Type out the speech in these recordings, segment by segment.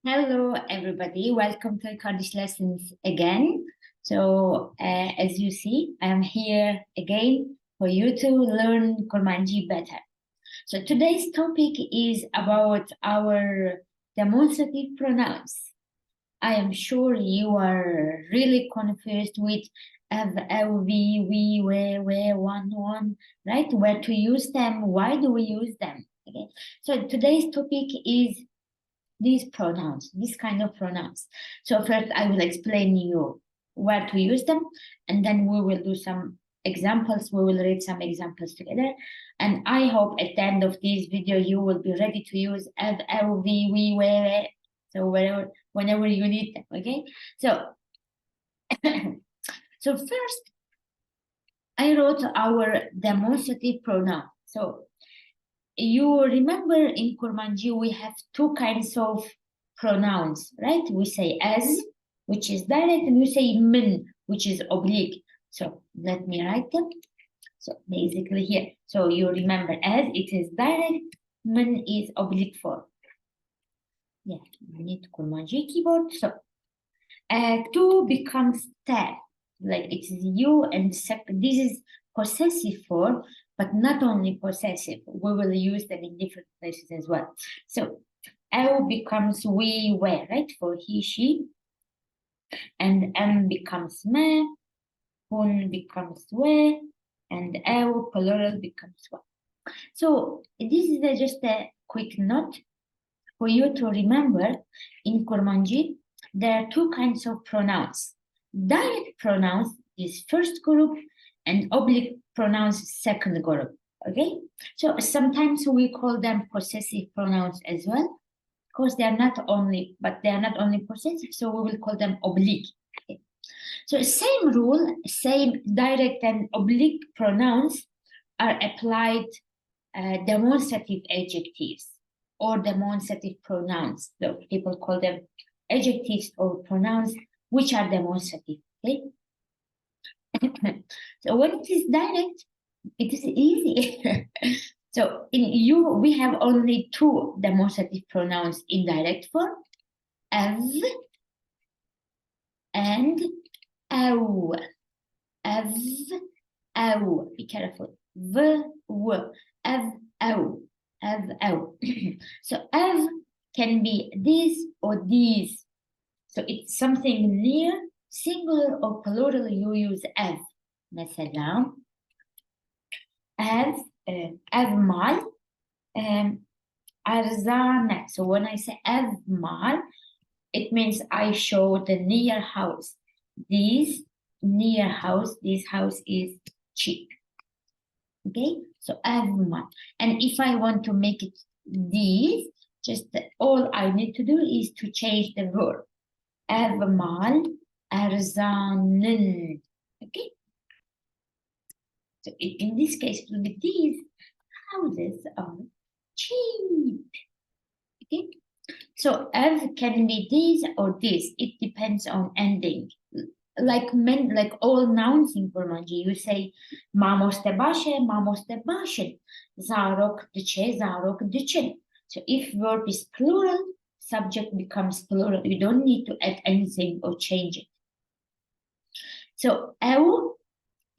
Hello, everybody. Welcome to Kurdish lessons again. So, as you see, I am here again for you to learn Kurmanji better. So, today's topic is about our demonstrative pronouns. I am sure you are really confused with we, where, one, right? Where to use them? Why do we use them? Okay. So, today's topic is these pronouns, this kind of pronouns. So first I will explain you where to use them, and then we will do some examples. We will read some examples together. And I hope at the end of this video, you will be ready to use we, where, so whenever you need them, okay? So, so first, I wrote our demonstrative pronoun. So you remember in Kurmanji, we have two kinds of pronouns, right? We say as, which is direct, and we say min, which is oblique. So let me write them. So basically here, so you remember as, it is direct, min is oblique form. Yeah, we need Kurmanji keyboard. So two becomes te, like it is you, and this is possessive form, but not only possessive. We will use them in different places as well. So L becomes we, were, right? For he, she. And M becomes me, hun becomes we, and L plural becomes we. So this is just a quick note for you to remember. In Kurmanji, there are two kinds of pronouns. Direct pronouns is first group, and oblique pronouns second group. Okay, so sometimes we call them possessive pronouns as well, because they are not only possessive, so we will call them oblique. Okay. So same rule, same direct and oblique pronouns are applied demonstrative adjectives or demonstrative pronouns. So people call them adjectives or pronouns which are demonstrative. Okay. So when it is direct, it is easy. So in you, we have only two demonstrative pronouns in direct form, av and au. Av, au. Be careful. V, w. Av, au. Av, au. So av can be this or these. So it's something near, singular or plural, you use av. مثلا mal, arzana. So when I say mal, it means I show the near house. This near house, this house is cheap. Okay, so mal. And if I want to make it this, just all I need to do is to change the verb. Mal arzanin. Okay. So in this case, it will be these houses are cheap. Okay. So F can be this or this. It depends on ending. Like all nouns in Kurmanji, you say mamoste bashe, mamoste bashin, zarok diche, zarok dichin. So if verb is plural, subject becomes plural. You don't need to add anything or change it. So ew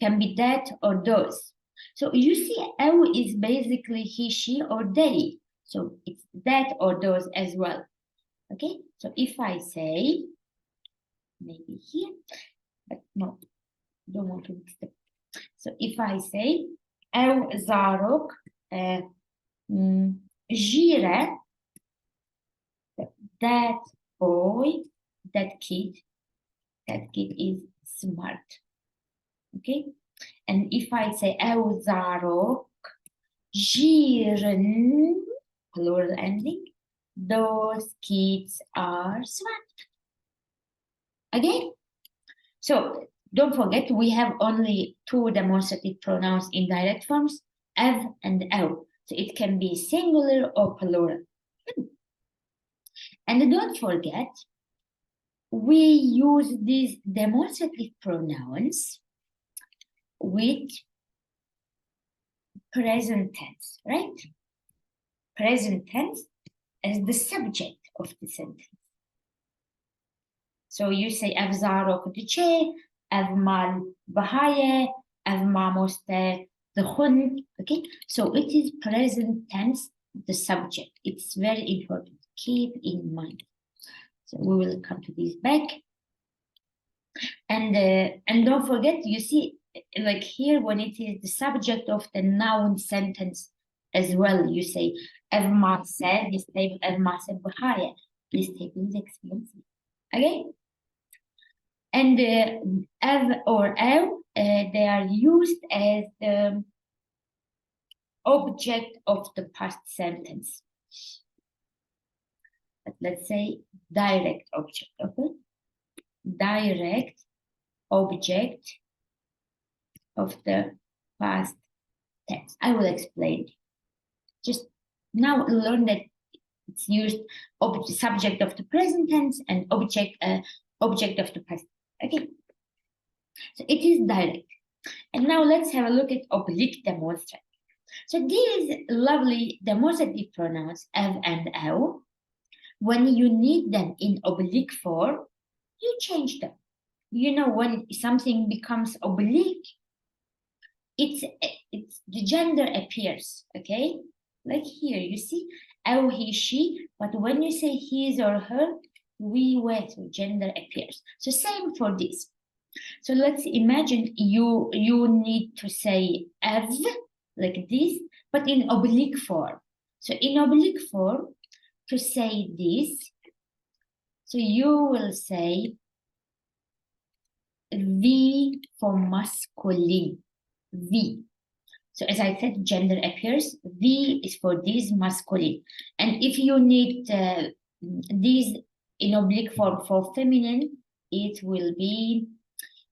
can be that or those. So you see, ew is basically he, she, or they. So it's that or those as well. Okay, so if I say, maybe here, but no, don't want to mix them. So if I say, ew zarok jire, that boy, that kid is smart. Okay, and if I say ew zarok jiren, plural ending, those kids are smart. Again, so don't forget, we have only two demonstrative pronouns in direct forms, ev and ew. So it can be singular or plural. And don't forget, we use these demonstrative pronouns with present tense, right? Present tense as the subject of the sentence. So you say ev zarok diche, ev mal bahaye, ev mamoste dkhun. Okay, so it is present tense, the subject. It's very important. Keep in mind. So we will come to this back. And don't forget, you see, like here, when it is the subject of the noun sentence as well, you say ev ma'aseh, this table ev ma'aseh b'haya. This table is expensive. Okay? And ev or ev, they are used as the object of the past sentence. But let's say direct object, okay? Direct object of the past tense. I will explain. Just now learn that it's used subject of the present tense and object of the past. Okay. So it is direct. And now let's have a look at oblique demonstrative. So these lovely demonstrative pronouns ev and ew, when you need them in oblique form, you change them. You know, when something becomes oblique, it's the gender appears, okay? Like here, you see, ew, he, she, but when you say his or her, we, we, so gender appears. So same for this. So let's imagine you need to say ev, like this, but in oblique form. So in oblique form, to say this, so you will say V for masculine, V. So as I said, gender appears, V is for this masculine. And if you need these in oblique form for feminine, it will be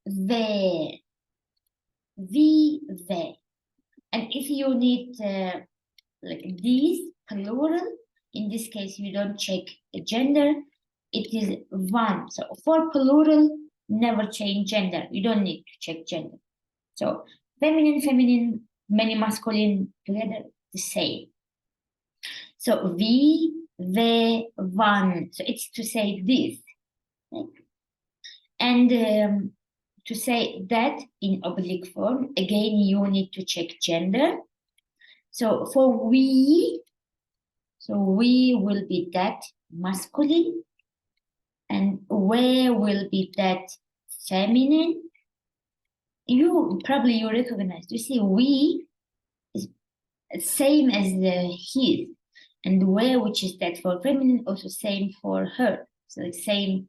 ve, V, ve. And if you need like these plural, in this case, you don't check the gender, it is one. So for plural, never change gender. You don't need to check gender. So feminine, many masculine together, the same. So we, they, one. So it's to say this. Right? And to say that in oblique form, again, you need to check gender. So for we, so we will be that masculine, and where will be that feminine. You recognize. You see, we is same as the his, and where, which is that for feminine, also same for her. So the same,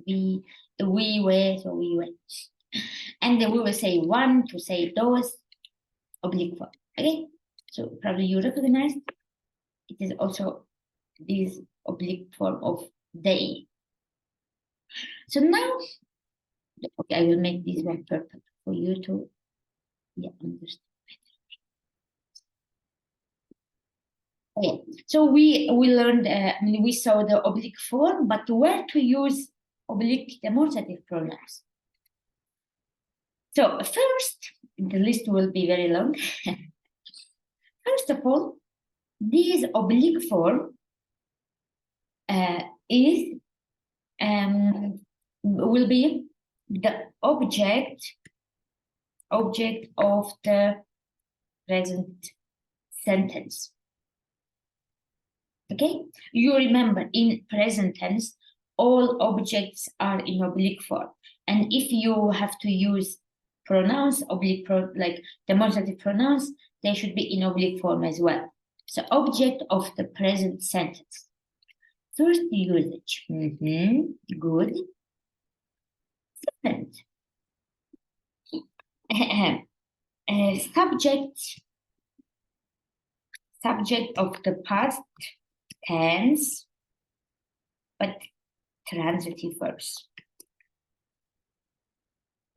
we were, so we went. And then we will say one to say those, oblique form. Okay, so probably you recognize it is also this oblique form of they. So now, okay, I will make this one purple for you to understand. Okay, so we learned, we saw the oblique form, but where to use oblique demonstrative pronouns. So first, the list will be very long. First of all, this oblique form will be the object of the present sentence. Okay, you remember in present tense, all objects are in oblique form. And if you have to use pronouns, like demonstrative pronouns, they should be in oblique form as well. So object of the present sentence. First usage, good. Second, subject of the past tense, but transitive verbs.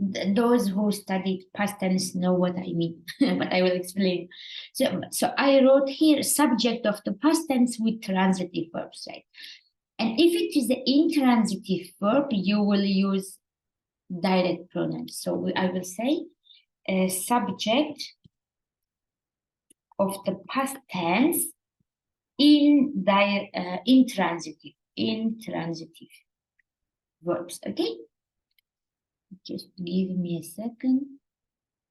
Those who studied past tense know what I mean, but I will explain. So I wrote here subject of the past tense with transitive verbs, right? And if it is the intransitive verb, you will use direct pronouns. So I will say subject of the past tense intransitive verbs. Okay, just give me a second.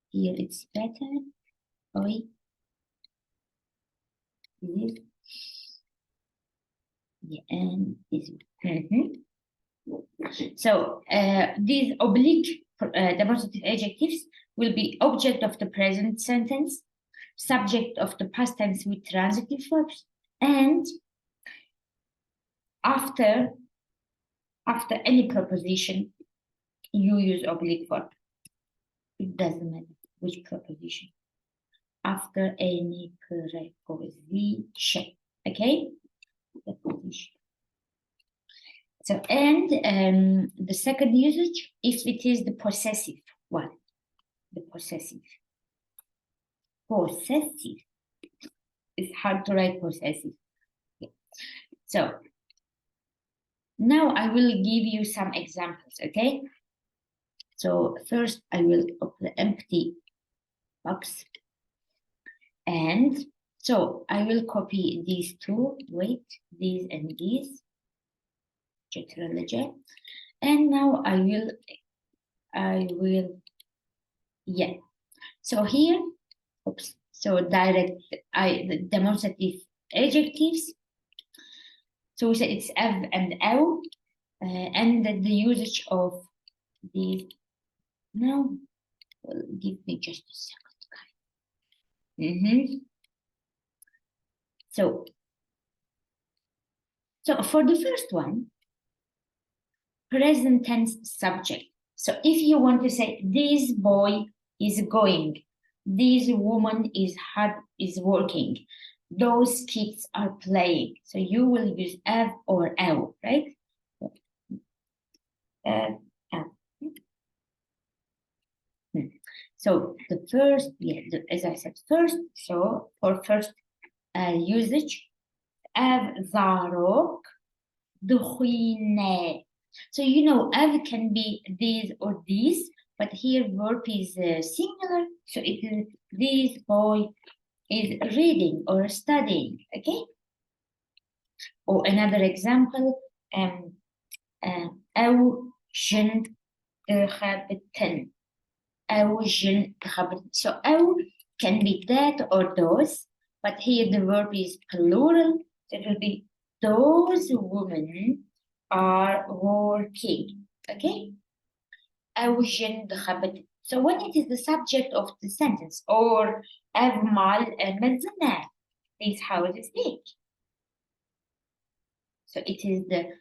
Here it's better. Oi. This. Yeah, and this. So these oblique demonstrative adjectives will be object of the present sentence, subject of the past tense with transitive verbs, and after any preposition, you use oblique verb. It doesn't matter which preposition. After any preposition, okay? Preposition. So, and the second usage, if it is the possessive one, the possessive. Possessive. It's hard to write possessive. Okay. So, now I will give you some examples, okay? So first I will open the empty box. And so I will copy these two, wait, these and these. And now I will, yeah. So here, oops, so the demonstrative adjectives. So we say it's ev and ew, and the usage of these. Now, give me just a second. So for the first one, present tense subject. So if you want to say this boy is going, this woman is working, those kids are playing. So you will use ev or ew, right? So the first, as I said, first, so for first usage, ev zarok dukhine. So you know, ev can be this or this, but here verb is singular. So it is this boy is reading or studying, okay? Or another example, أو جن خابتن. So أو can be that or those, but here the verb is plural. So it will be those women are working. Okay? أو جن خابتن. So when it is the subject of the sentence, or أفمال مزنا, is how it is made. So it is the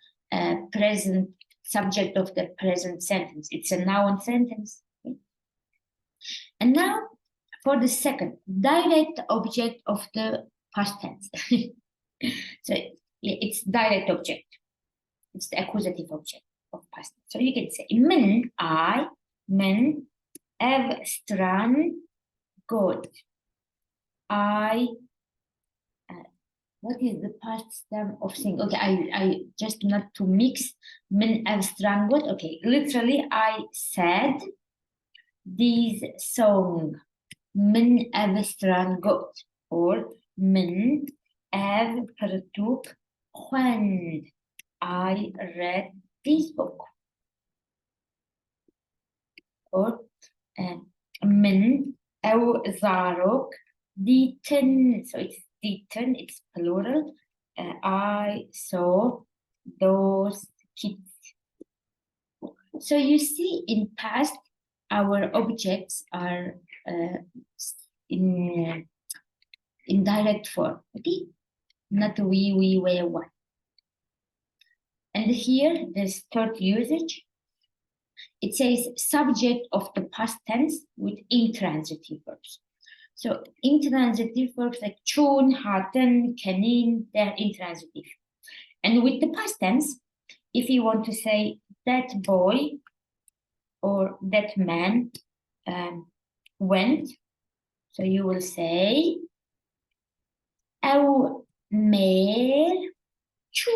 present subject of the present sentence. It's a noun sentence. Okay? And now for the second, direct object of the past tense. So it's direct object. It's the accusative object of past tense. So you can say min, I, min, ev, stran, good. I, what is the past stem of thing? Okay, I just not to mix min, ev, stran, good. Okay, literally I said this song. من أبستران قط or من أب برتوك خوان. I read this book. Or من أو زاروك ديتن. So it's ديتن, it's plural. I saw those kids. So you see in past our objects are in direct form, okay? Not we, were, what. And here, this third usage, it says subject of the past tense with intransitive verbs. So intransitive verbs like chun, haten, kanin, they're intransitive. And with the past tense, if you want to say that boy or that man went, so you will say أو مير شو.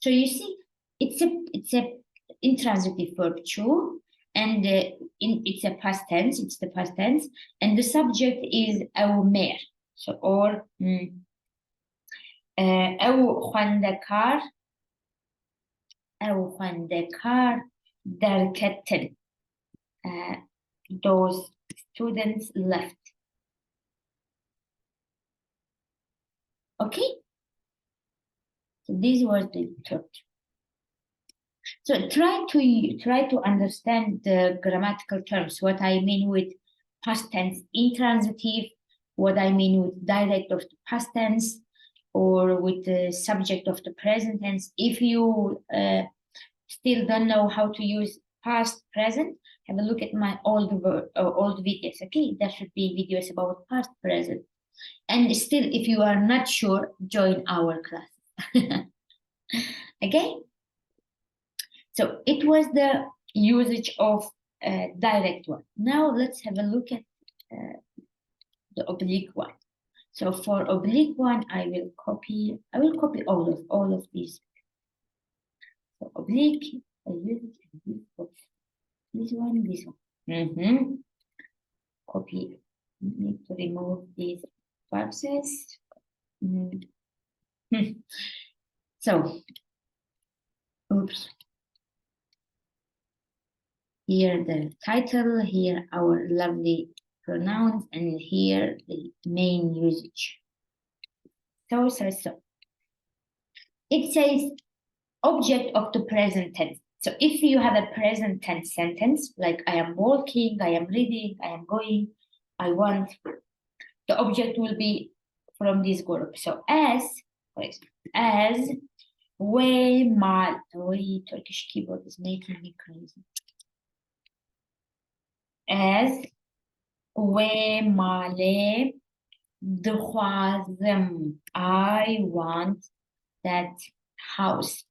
So you see, it's a intransitive verb chu, and it's a past tense. It's the past tense, and the subject is أو مير. So or أو خواندكار أو خندقار در كتن. Those students left. Okay? So these were the structure. So try to understand the grammatical terms, what I mean with past tense intransitive, what I mean with dialect of the past tense, or with the subject of the present tense. If you still don't know how to use past, present, have a look at my old videos, okay? There should be videos about past, present. And still, if you are not sure, join our class. Okay? So it was the usage of direct one. Now let's have a look at the oblique one. So for oblique one, I will copy all of these. So oblique, I use it, this one. Copy. Need to remove these boxes. So, oops. Here the title, here our lovely pronouns, and here the main usage. So. It says object of the present tense. So if you have a present tense sentence, like I am walking, I am reading, I am going, I want, the object will be from this group. So as, for example, as, way mal, Turkish keyboard is making me crazy. As, way male, دخوازم, I want that house.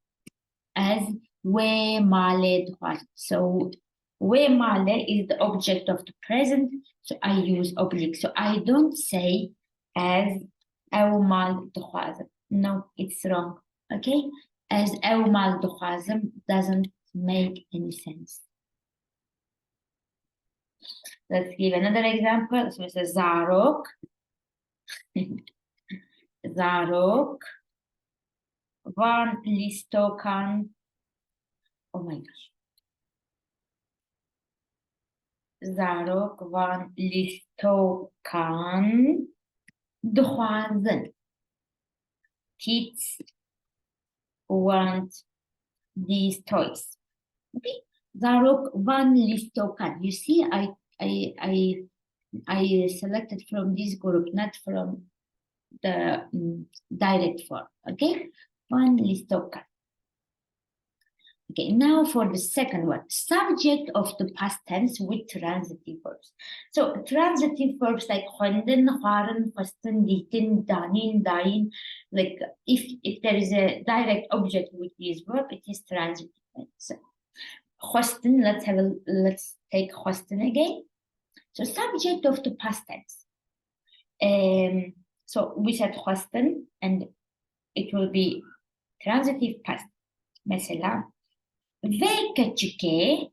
As we male دخوازم. So we male is the object of the present, so I use oblique. So I don't say as أو مال دخوازم. No, it's wrong. Okay? As أو مال دخوازم doesn't make any sense. Let's give another example. So it says Zarok. Zarok. Van listokan. Oh my gosh. Zarok van listokan. دخوازن. Kids want these toys. Okay. Zarok van listokan. You see, I selected from this group, not from the direct form. Okay. Van listokan. Okay, now for the second one, subject of the past tense with transitive verbs. So transitive verbs like khonden, kharen, fasten, deepen, danin, dain, like if there is a direct object with this verb, it is transitive. So khosten, let's take khosten again. So subject of the past tense. So we said khosten and it will be transitive past. مثلا Vekachike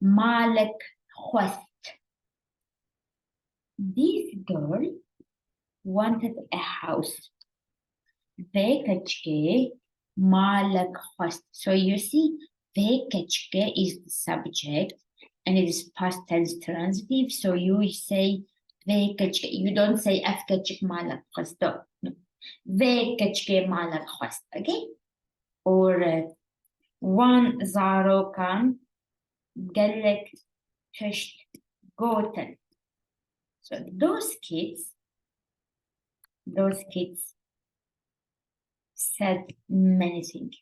Malek Khwast. This girl wanted a house. Vekachike Malek Khwast. So you see, Vekachike is the subject and it is past tense transitive. So you say Vekachike. You don't say Afkachik Malek Khwast. No. Vekachike Malek Khwast. Okay? Or one Zarokan Galek Test Goten. So those kids said many things.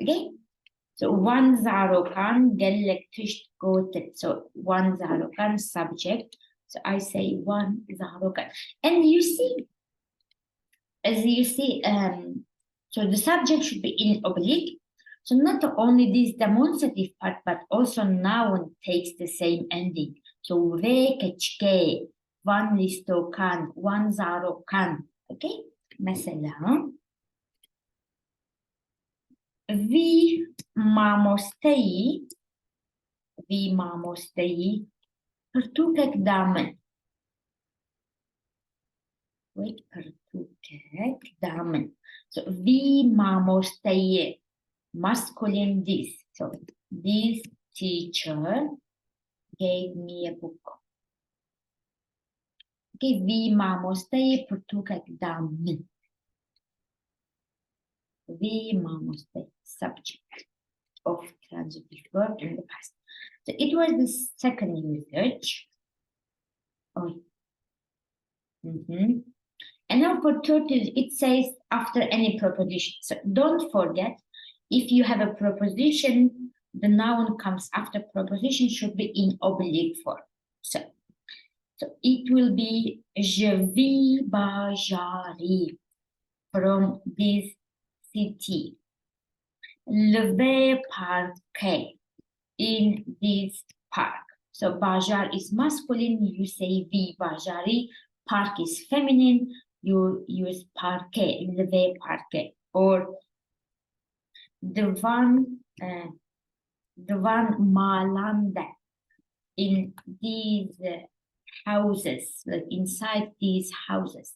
Okay? So one Zarokan Galek Test Goten. So one Zarokan subject. So I say one Zarokan. And you see, as you see, so the subject should be in oblique. So not only this demonstrative part, but also noun takes the same ending. So ve kachke, one listo kan, one zaro kan. Okay? مثلا vi mamostei pertukek damen. wait, damen. So vi mamostaye, masculine this. So this teacher gave me a book. Okay, vi mamostaye përtuket damen. Vi mamostaye, subject of transitive verb in the past. So it was the second usage. Oh. And now for third, it says after any preposition. So don't forget, if you have a preposition, the noun comes after preposition should be in oblique form. So it will be je vis bajari from this city. Le vais parquer in this park. So bajar is masculine, you say vi bajari. Park is feminine, you use parquet, le vais parquer. Or the one malanda in these houses, like inside these houses.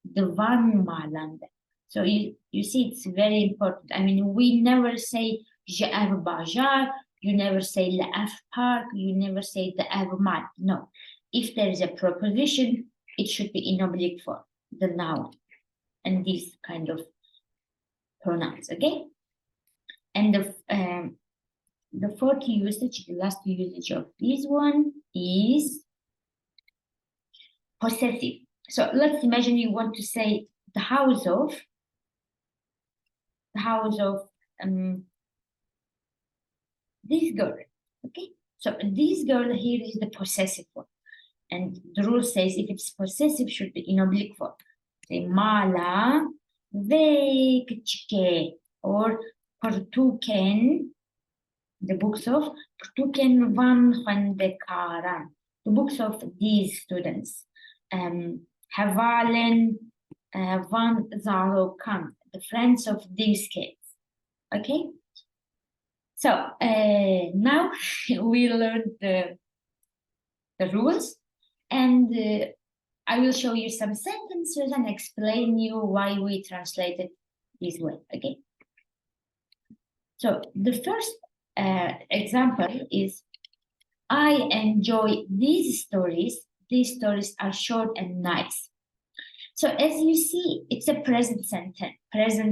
The one malanda. So you see, it's very important. I mean, we never say je av bajar, you never say le av park, you never say the av mal. No. If there is a preposition, it should be in oblique form, the noun, and these kind of pronouns, okay? And the fourth usage, the last usage of this one is possessive. So let's imagine you want to say the house of this girl, okay? So this girl here is the possessive one. And the rule says if it's possessive, should be in oblique form. Say mala vekchke or pertuken, the books of pertuken van handekaran, the books of these students. Havalen van zarokan, the friends of these kids. Okay? So now we learned the rules. And I will show you some sentences and explain you why we translated this way, okay? So the first example is, I enjoy these stories. These stories are short and nice. So as you see, it's a present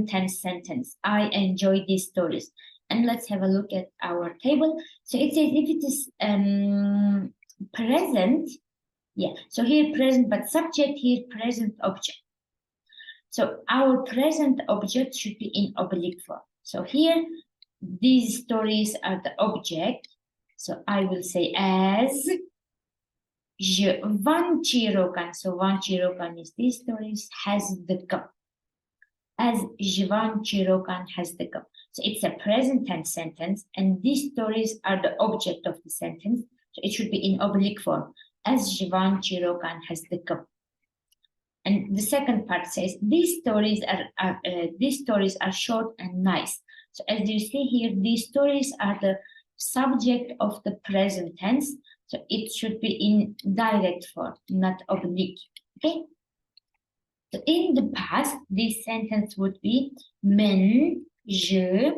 tense sentence. I enjoy these stories. And let's have a look at our table. So it says if it is present, yeah, so here present, but subject, here present object. So our present object should be in oblique form. So here, these stories are the object. So I will say as je van chirokan. So van chirokan is these stories has the cup. As je van chirokan has the cup. So it's a present tense sentence, and these stories are the object of the sentence. So it should be in oblique form. As Jivan Chirokan has the cup. And the second part says these stories are short and nice. So as you see here, these stories are the subject of the present tense. So it should be in direct form, not oblique. Okay. So in the past, this sentence would be men, je.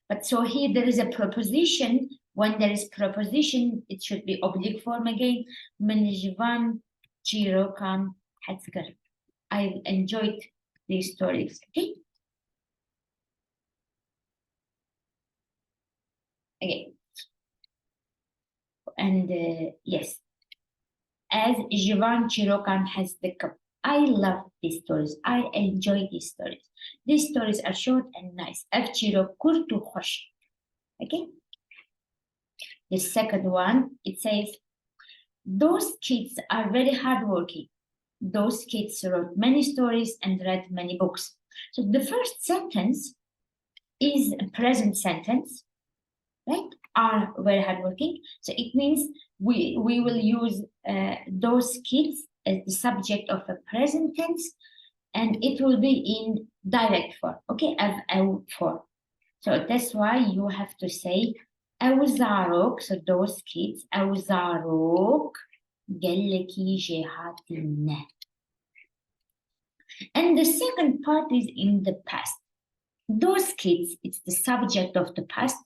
But so here there is a preposition. When there is preposition, it should be oblique form again. Men jivan chirokan hatskar. I enjoyed these stories. Okay. Again. And yes, as Jivan Chirokan has the cup. I love these stories. I enjoy these stories. These stories are short and nice. Avchiro kurtu khosh. Okay. The second one, it says, those kids are very hardworking. Those kids wrote many stories and read many books. So the first sentence is a present sentence, right? Are very hardworking. So it means we will use those kids as the subject of a present tense, and it will be in direct form, okay, av form. So that's why you have to say awzarok, so those kids, awzarok gelleki jehatinne. And the second part is in the past. Those kids, it's the subject of the past,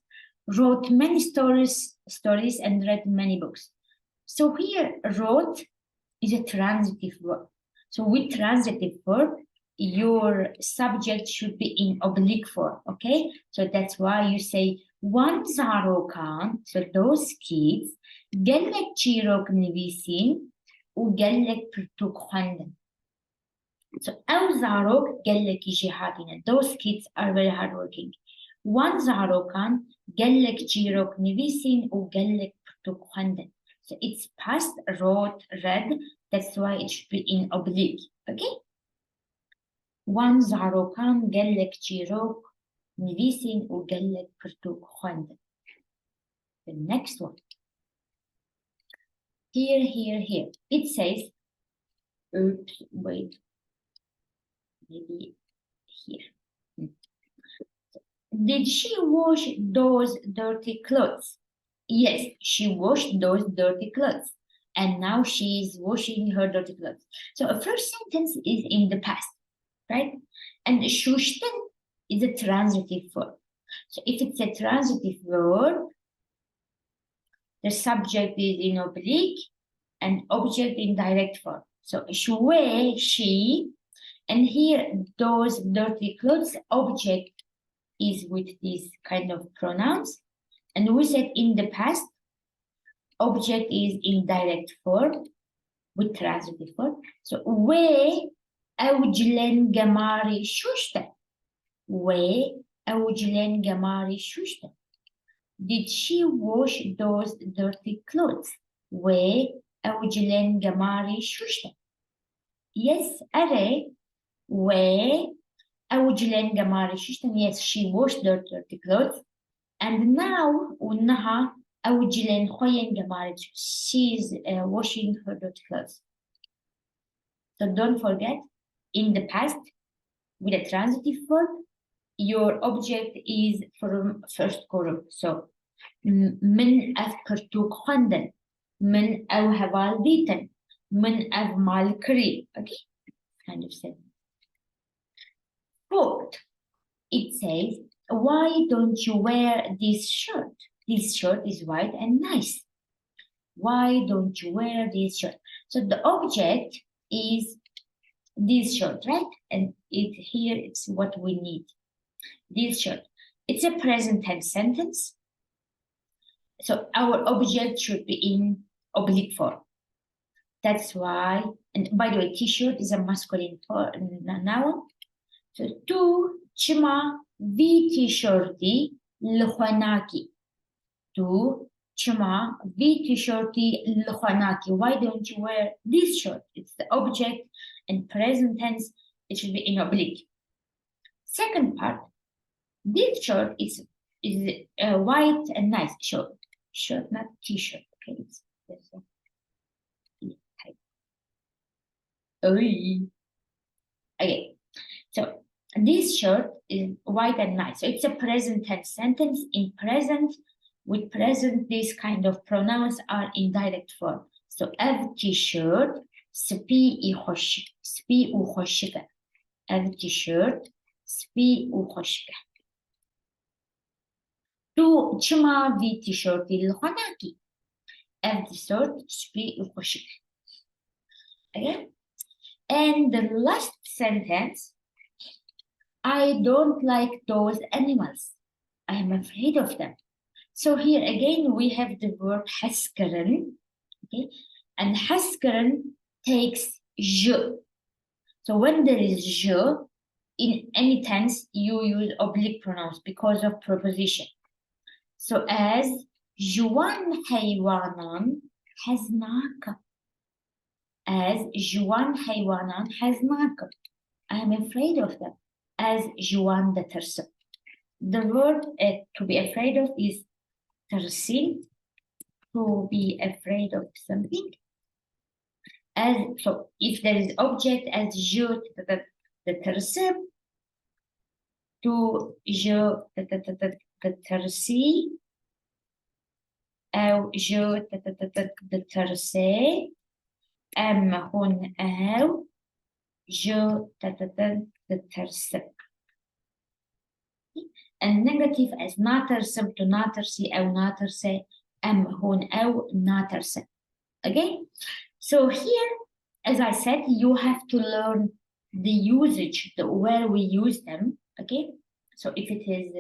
wrote many stories and read many books. So here, wrote is a transitive verb. So with transitive verb, your subject should be in oblique form, okay? So that's why you say one zarokan, so those kids, gellek chirok nivisin, u gellek pertuk khwanden. So أو زارok gellek jihadina. Those kids are very hardworking. One zarokan gellek chirok nivisin, u gellek pertuk khwanden. So it's past, wrote, read. That's why it should be in oblique, okay? One zarokan gellek chirok nivisin u gellek pertuk khwanden. The next one. Here. It says, oops, wait. Maybe here. Did she wash those dirty clothes? Yes, she washed those dirty clothes. And now she is washing her dirty clothes. So a first sentence is in the past, right? And shushten is a transitive verb. So if it's a transitive verb, the subject is in oblique and object in direct form. So shwe, she, and here those dirty clothes, object is with these kind of pronouns. And we said in the past, object is in direct form with transitive form. So we أوجلن جماري شوشتا. We أوجلن جماري شوشتا. Did she wash those dirty clothes? We أوجلن جماري شوشتا. Yes, أري. We أوجلن جماري شوشتا. Yes, she washed their dirty clothes. And now ونها أوجلن خوين جماري. She's washing her dirty clothes. So don't forget, in the past, with a transitive verb, your object is from first column. So, من أذكرتك خندن, من أوهب ديتن, من أفمال كري. Okay, kind of sentence. Fourth, it says, why don't you wear this shirt? This shirt is white and nice. Why don't you wear this shirt? So the object is this shirt, right? And here it's what we need. This shirt. It's a present tense sentence. So our object should be in oblique form. That's why, and by the way, t-shirt is a masculine noun. So tu chima vi t-shirti l'khwanaki. Tu chima vi t-shirti l'khwanaki. Why don't you wear this shirt? It's the object and present tense. It should be in oblique. Second part, this shirt is white and nice. Shirt, not t-shirt. Okay, it's type. Okay, so this shirt is white and nice. So it's a present tense sentence. In present, with present, these kind of pronouns are in direct form. So ev t-shirt, spi u khoshika. Ev t-shirt, spi u khoshika. Tu chima vi t-shirti l'khwanaki. Ev t-shirt, spi u khoshika. Okay? And the last sentence, I don't like those animals. I am afraid of them. So here again, we have the verb haskaren, okay? And haskaren takes je. So when there is je, in any tense, you use oblique pronouns because of preposition. So as Juan haywanan haznaka. As Juan haywanan haznaka. I am afraid of them. As Juan the tersa. The verb to be afraid of is tersil, to be afraid of something. As so, if there is object as je the tersa, to je the tersi, أو je the terse, أم هون أو je تترسب. And negative as ناترسب to ناترسي أو ناترسي هون أو ناترسب. Okay, so here, as I said, you have to learn the usage, where we use them. Okay, so if it is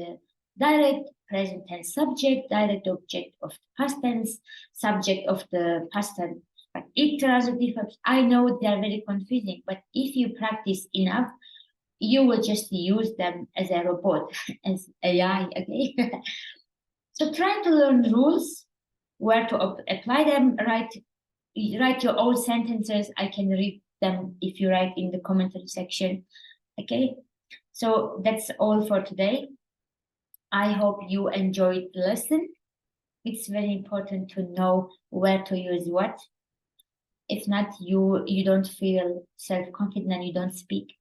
direct, present tense subject, direct object of the past tense, subject of the past tense, but intransitive verbs, I know they are very confusing, but if you practice enough, you will just use them as a robot, as AI, okay? So try to learn rules, where to apply them, write your own sentences. I can read them if you write in the commentary section, okay? So that's all for today. I hope you enjoyed the lesson. It's very important to know where to use what. If not, you don't feel self-confident and you don't speak.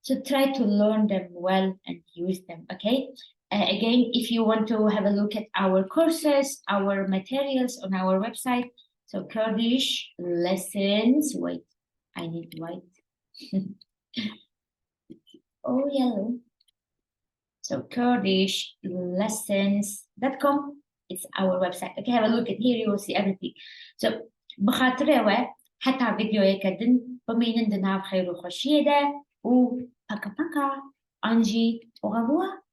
So try to learn them well and use them, okay? Again, if you want to have a look at our courses, our materials on our website, so Kurdish lessons, wait, I need white. Oh, yellow. So KurdishLessons.com, it's our website. Okay, have a look at here, you will see everything. So بخاطر حتى فيديو يكدن بمين دنا بخير وخشيدة و بكا بكا أنجي وغبوة.